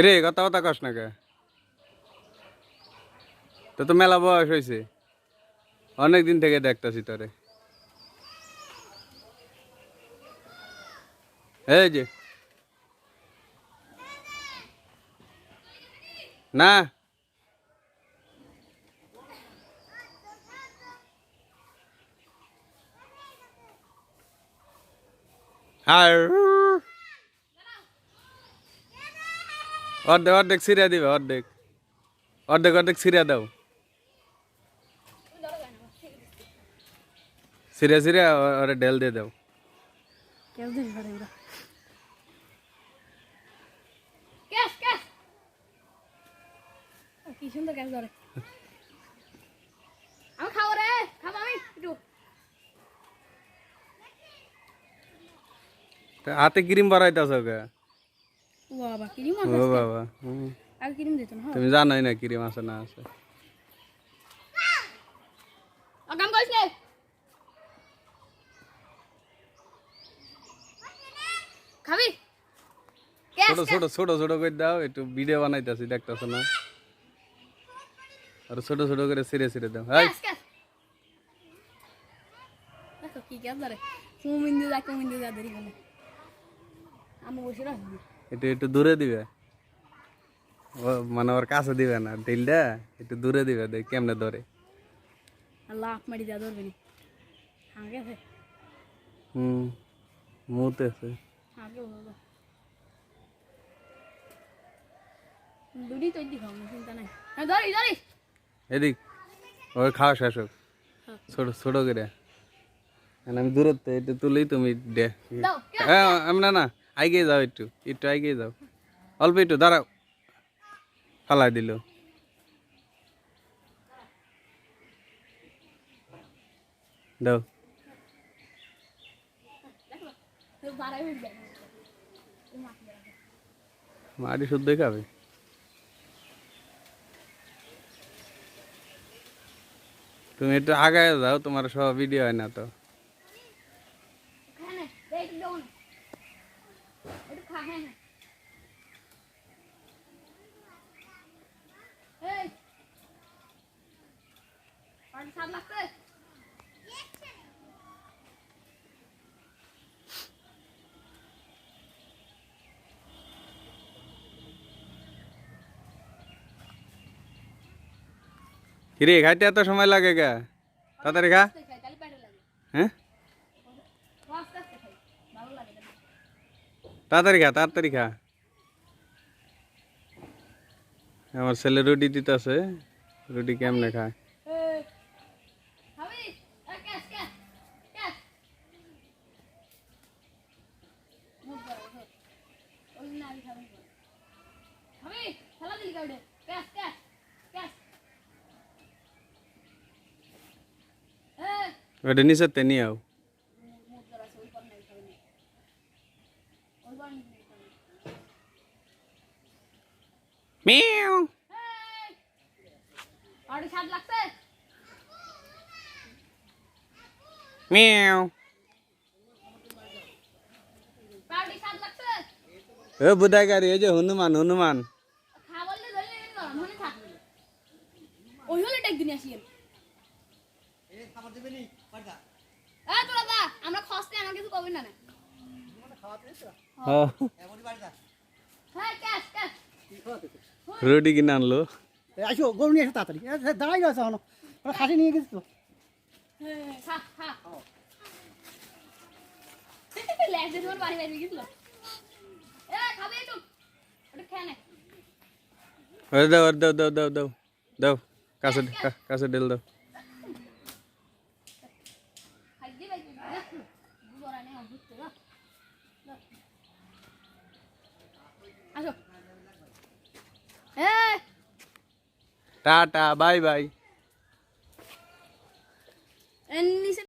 রে কথা কথা কস না কে? তো তো মেলা বয়স হয়েছে, অনেক দিন থেকে দেখতাছি তোরে। এই যে না আর অর্ধেক অর্ধেক ছিঁড়ে দিবে, অর্ধেক অর্ধেক অর্ধেক ছিঁড়ে দাও, ছিঁড়ে ছিঁড়ে ওরে ঢেল দিয়ে দাও। কি সুন্দর গ্যাস ধরে। আমি খাবো রে, খাবো আমি একটু। হাতে ক্রিম বাড়াইতেছ কে? ও বাবা ক্রিম ও আছে। বাবা, আর ক্রিম দিত না। তুমি জানোই না ক্রিম আছে না আছে। অকাম কইছ নে। খাবি? ছোট ছোট ছোট ছোট করে দাও, একটু ভিডিও বানাইতেছি দেখতেছ না? আর ছোট ছোট করে ছিঁড়ে ছিঁড়ে দাও। হাই দেখো কি গ্যাস ধরে। কুমিন্দু যা ধরি বলে। আমি বসে রাখি। একটু একটু দূরে দিবে, ও মানে ওর কাছে দিবে না, ঢিলটা একটু দূরে দিবে, দেখ কেমনে ধরে। আল্লাহ আপ মারি যা ধরবে নি। আগে আছে। মুতে আছে। আগে বলো। দুটি তো দি খাও, চিন্তা নাই। হ্যাঁ ধরি ধরি। এদিক ওর খাওয়া শেষ হোক, ছোট ছোট করে। আমি দূরত্ব একটু তুলেই তুমি হ্যাঁ আমি না না আইগিয়ে যাও, একটু একটু আইগিয়ে যাও, অল্প একটু দাঁড়াও, ফালাই দিল। দাও মাটি শুদ্ধই খাবে। তুমি একটু আগায় যাও, তোমার সব ভিডিও হয় না তো। কিরে খাইতে এত সময় লাগে কে? তাড়াতাড়ি খা। হ্যাঁ তাড়াতাড়ি খা, তাড়াতাড়ি খা। আমার ছেলে রুটি দিতেছে, রুটি কেমনে খায়? ওটা নিচেতে নিয়ে আও। Miao Miao. এ বুদাই গাড়ি, এই যে হনুমান হনুমান। আমরা খসতে আমার কিছু কবেন না। রুটি কিনে আনলো। আসো গরু নিয়ে এসো তাড়াতাড়ি, দাঁড়াই গেছে এখন, ওরা খাসি নিয়ে গেছে তো। দাও দাও দাও দাও দাও দাও, কাছে কাছে ঢেল দাও। Tata bye bye.